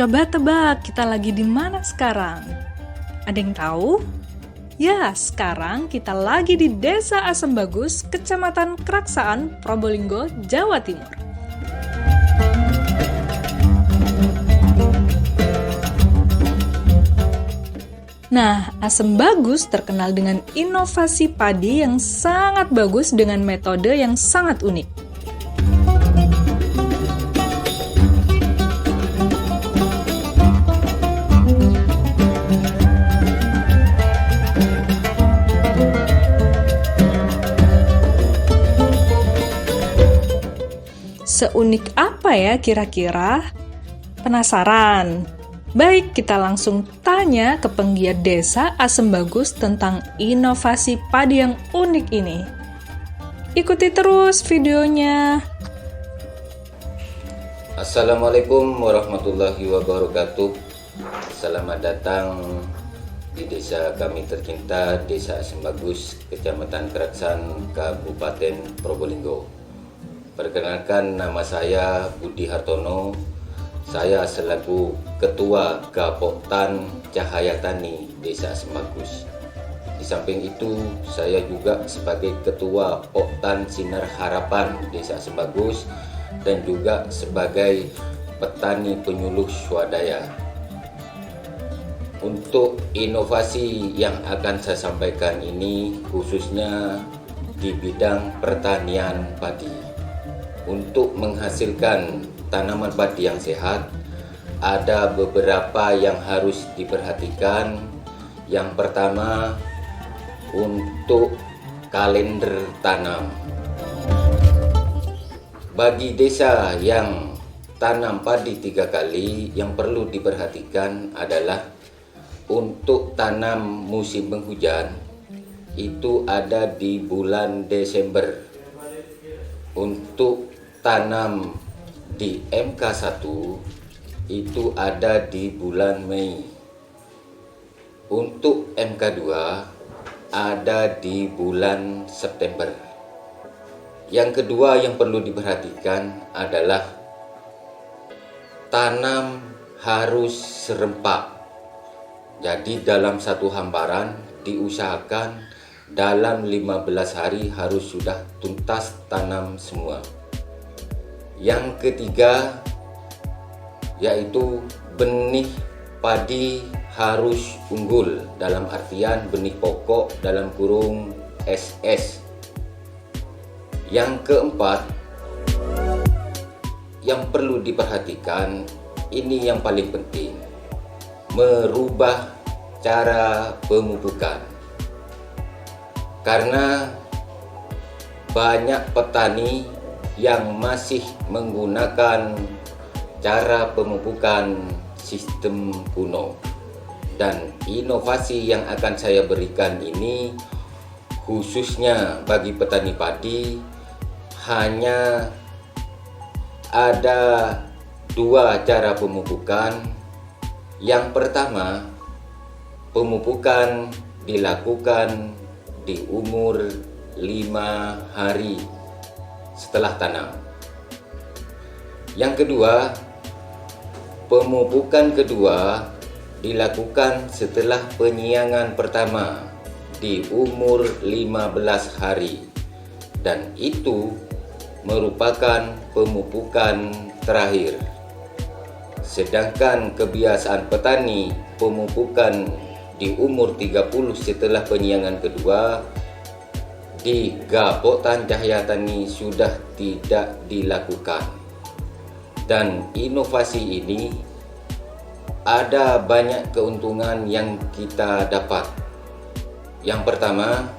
Coba tebak, kita lagi di mana sekarang? Ada yang tahu? Ya, sekarang kita lagi di Desa Asem Bagus, Kecamatan Keraksaan, Probolinggo, Jawa Timur. Nah, Asem Bagus terkenal dengan inovasi padi yang sangat bagus dengan metode yang sangat unik. Seunik apa ya kira-kira? Penasaran? Baik, kita langsung tanya ke penggiat desa Asem Bagus tentang inovasi padi yang unik ini. Ikuti terus videonya. Assalamualaikum warahmatullahi wabarakatuh. Selamat datang di desa kami tercinta, Desa Asem Bagus, Kecamatan Keraksaan, Kabupaten Probolinggo. Perkenalkan, nama saya Budi Hartono. Saya selaku Ketua Gapoktan Cahaya Tani Desa Asem Bagus. Di samping itu, saya juga sebagai Ketua Poktan Sinar Harapan Desa Asem Bagus dan juga sebagai petani penyuluh swadaya. Untuk inovasi yang akan saya sampaikan ini khususnya di bidang pertanian padi. Untuk menghasilkan tanaman padi yang sehat, ada beberapa yang harus diperhatikan. Yang pertama, untuk kalender tanam. Bagi desa yang tanam padi 3 kali, yang perlu diperhatikan adalah untuk tanam musim penghujan itu ada di bulan Desember. Untuk tanam di MK1 itu ada di bulan Mei. Untuk MK2 ada di bulan September. Yang kedua yang perlu diperhatikan adalah tanam harus serempak. Jadi dalam satu hamparan diusahakan dalam 15 hari harus sudah tuntas tanam semua. Yang ketiga yaitu benih padi harus unggul, dalam artian benih pokok dalam kurung SS. Yang keempat yang perlu diperhatikan, ini yang paling penting, merubah cara pemupukan. Karena banyak petani yang masih menggunakan cara pemupukan sistem kuno. Dan inovasi yang akan saya berikan ini khususnya bagi petani padi hanya ada 2 cara pemupukan. Yang pertama, pemupukan dilakukan di umur 5 hari setelah tanam. Yang kedua, pemupukan kedua dilakukan setelah penyiangan pertama di umur 15 hari, dan itu merupakan pemupukan terakhir. Sedangkan kebiasaan petani pemupukan di umur 30 setelah penyiangan kedua di Gapoktan Cahaya Tani sudah tidak dilakukan. Dan inovasi ini ada banyak keuntungan yang kita dapat. Yang pertama,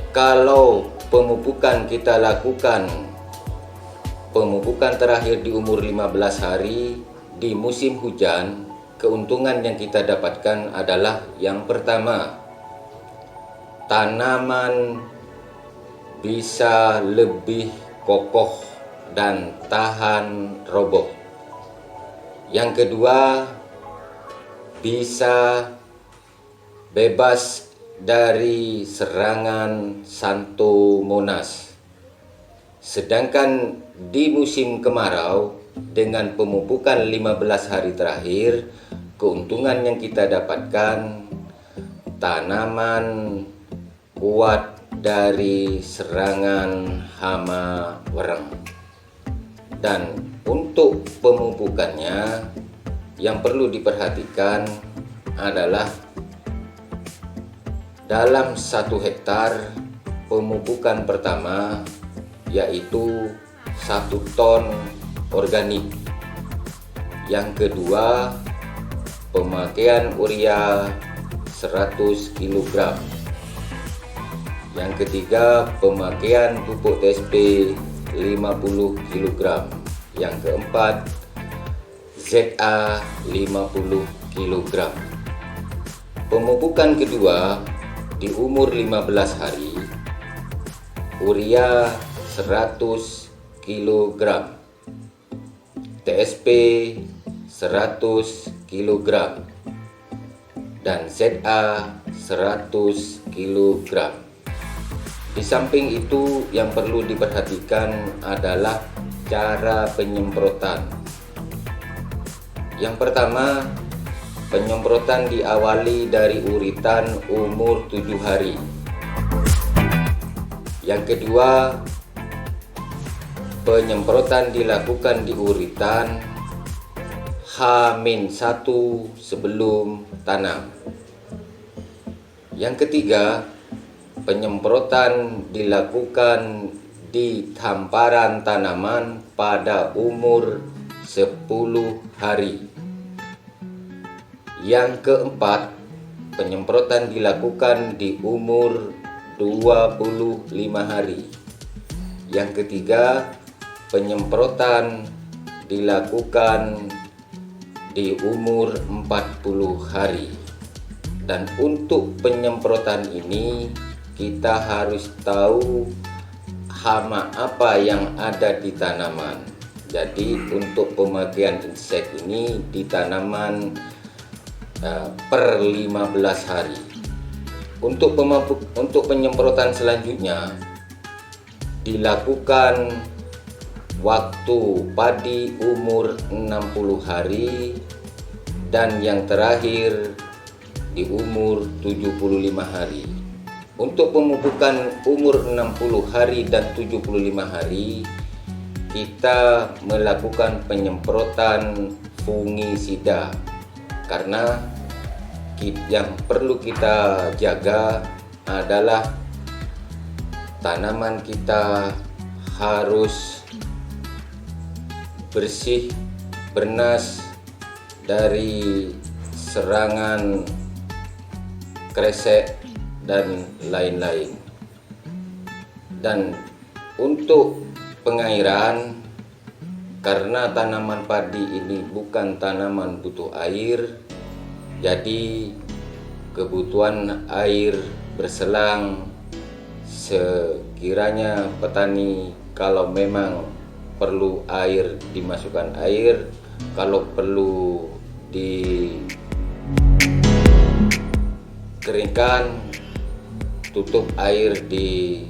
kalau pemupukan kita lakukan pemupukan terakhir di umur 15 hari di musim hujan, keuntungan yang kita dapatkan adalah yang pertama, tanaman bisa lebih kokoh dan tahan roboh. Yang kedua, bisa bebas dari serangan Santomonas. Sedangkan di musim kemarau dengan pemupukan 15 hari terakhir, keuntungan yang kita dapatkan, tanaman kuat dari serangan hama wereng. Dan untuk pemupukannya yang perlu diperhatikan adalah dalam 1 hektar pemupukan pertama yaitu 1 ton organik. Yang kedua, pemakaian urea 100 kg. Yang ketiga, pemakaian pupuk TSP 50 kg. Yang keempat, ZA 50 kg. Pemupukan kedua di umur 15 hari, urea 100 kg, TSP 100 kg, dan ZA 100 kg. Di samping itu, yang perlu diperhatikan adalah cara penyemprotan. Yang pertama, penyemprotan diawali dari uritan umur 7 hari. Yang kedua, penyemprotan dilakukan di uritan H-1 sebelum tanam. Yang ketiga, penyemprotan dilakukan di hamparan tanaman pada umur 10 hari. Yang keempat, penyemprotan dilakukan di umur 25 hari. Yang ketiga, penyemprotan dilakukan di umur 40 hari. Dan untuk penyemprotan ini kita harus tahu hama apa yang ada di tanaman. Jadi untuk pemakaian insek ini di tanaman per 15 hari. Untuk penyemprotan selanjutnya dilakukan waktu padi umur 60 hari dan yang terakhir di umur 75 hari. Untuk pemupukan umur 60 hari dan 75 hari, kita melakukan penyemprotan fungisida. Karena yang perlu kita jaga adalah tanaman kita harus bersih, bernas dari serangan kresek dan lain-lain. Dan untuk pengairan, karena tanaman padi ini bukan tanaman butuh air, jadi kebutuhan air berselang sekiranya petani kalau memang perlu air dimasukkan air, kalau perlu dikeringkan tutup air di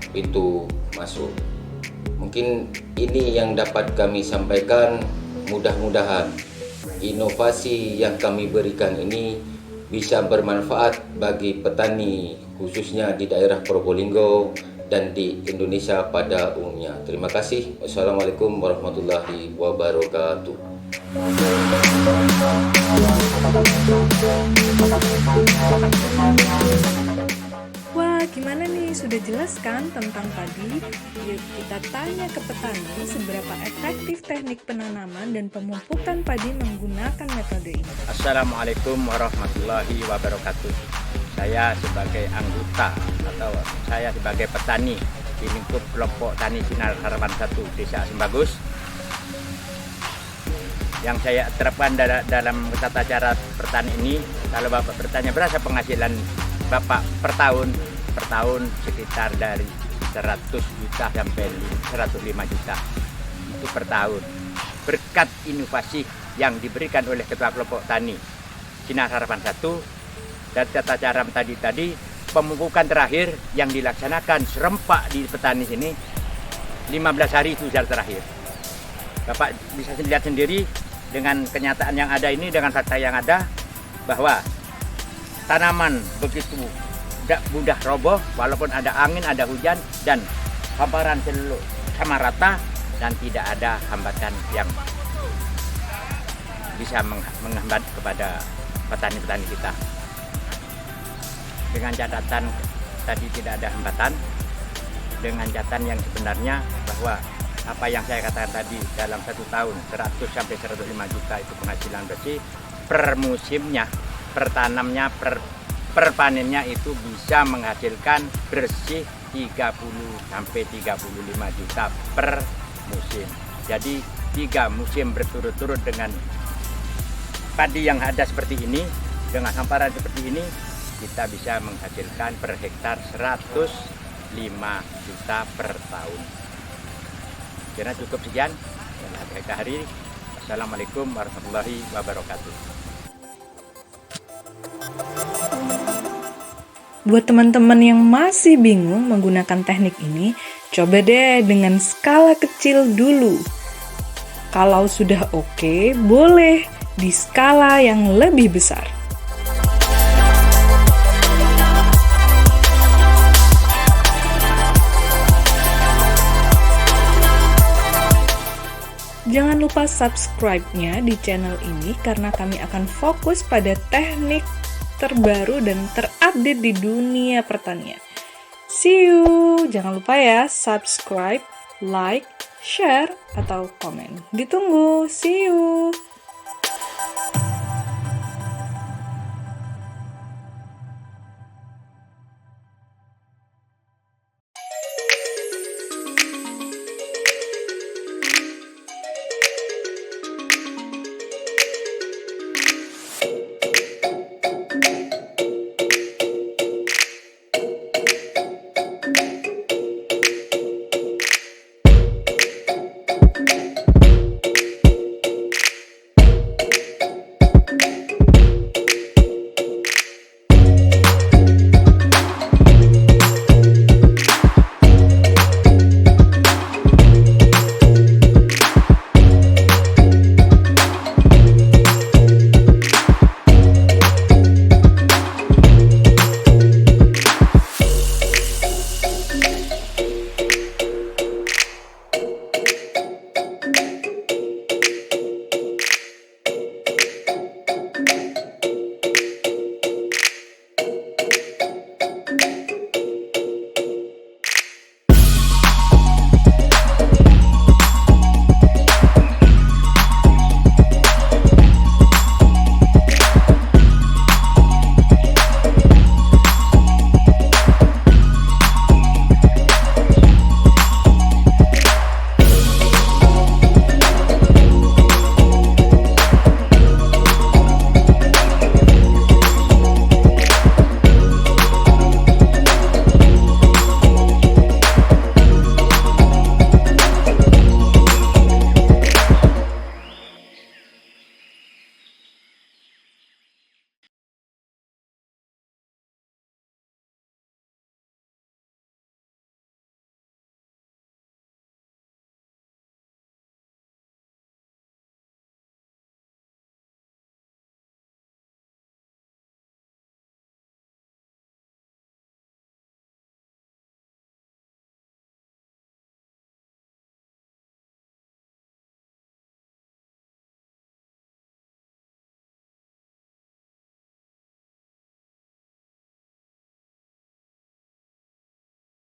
pintu masuk. Mungkin ini yang dapat kami sampaikan. Mudah-mudahan inovasi yang kami berikan ini bisa bermanfaat bagi petani khususnya di daerah Probolinggo dan di Indonesia pada umumnya. Terima kasih. Wassalamualaikum warahmatullahi wabarakatuh. Wah, gimana nih? Sudah jelas kan tentang padi? Yuk kita tanya ke petani seberapa efektif teknik penanaman dan pemupukan padi menggunakan metode ini. Assalamualaikum warahmatullahi wabarakatuh. Saya sebagai anggota atau saya sebagai petani di lingkup kelompok tani Sinar Harapan 1 Desa Asembagus, yang saya terapkan dalam tata cara bertani ini. Kalau Bapak bertanya berapa penghasilan Bapak per tahun sekitar dari 100 juta sampai 105 juta itu per tahun, berkat inovasi yang diberikan oleh Ketua Kelompok Tani Sinar Harapan 1 dan tata cara tadi pemupukan terakhir yang dilaksanakan serempak di petani sini 15 hari itu terakhir. Bapak bisa lihat sendiri dengan kenyataan yang ada ini, dengan fakta yang ada, bahwa tanaman begitu tidak mudah roboh walaupun ada angin, ada hujan, dan hamparan seluruh sama rata, dan tidak ada hambatan yang bisa menghambat kepada petani-petani kita. Dengan catatan tadi tidak ada hambatan, dengan catatan yang sebenarnya bahwa apa yang saya katakan tadi, dalam 1 tahun 100 sampai 105 juta itu penghasilan bersih per musimnya, per tanamnya, per panennya itu bisa menghasilkan bersih 30 sampai 35 juta per musim. Jadi 3 musim berturut-turut dengan padi yang ada seperti ini, dengan hamparan seperti ini, kita bisa menghasilkan per hektar 105 juta per tahun. Kira cukup sekian. Hari. Assalamualaikum warahmatullahi wabarakatuh. Buat teman-teman yang masih bingung menggunakan teknik ini, coba deh dengan skala kecil dulu. Kalau sudah oke, boleh di skala yang lebih besar. Jangan lupa subscribe-nya di channel ini karena kami akan fokus pada teknik terbaru dan terupdate di dunia pertanian. See you! Jangan lupa ya, subscribe, like, share, atau komen. Ditunggu! See you!